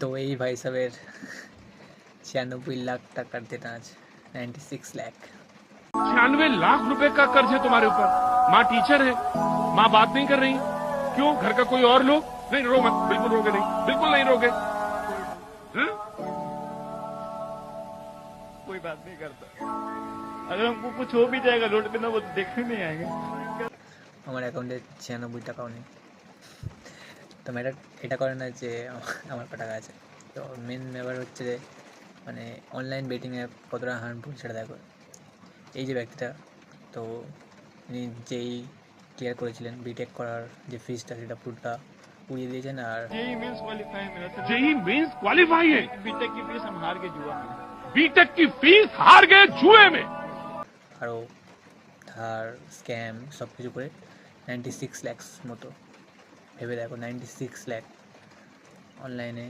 তো এই ভাই সাহেবের 96 लाख টাকার দেনা আছে, 96 लाख। 96 लाख रुपए का कर्ज है तुम्हारे ऊपर। माँ टीचर है, माँ बात नहीं कर रही, क्यों? घर का कोई और लोग? नहीं, रो मत, बिल्कुल रोगे नहीं, बिल्कुल नहीं रोगे। हाँ? कोई बात नहीं करता। अगर हमको कुछ हो भी जाएगा रोड पे ना, वो देखने नहीं आएंगे। আমার অ্যাকাউন্টে 96 টাকাও নেই। তো ম্যাটার এটা করে না যে আমার কত টাকা আছে। তো মেন ব্যাপার হচ্ছে যে মানে অনলাইন বেটিং অ্যাপ কতটা হার্মফুল সেটা দেখো। এই যে ব্যক্তিটা, তো উনি যেই ক্লিয়ার করেছিলেন বিটেক করার যে ফিজটা সেটা পুরোটা উড়িয়ে দিয়েছেন। আর जेई मेंस क्वालिफाई मेरा था। जेई मेंस क्वालिफाई है, बीटेक की फीस हम हार के जुआ में। बीटेक की फीस हार गए जुए में। আরও ধার স্ক্যাম সব কিছু করে 96 lakhs মতো। ভেবে দেখো 96 লাখ অনলাইনে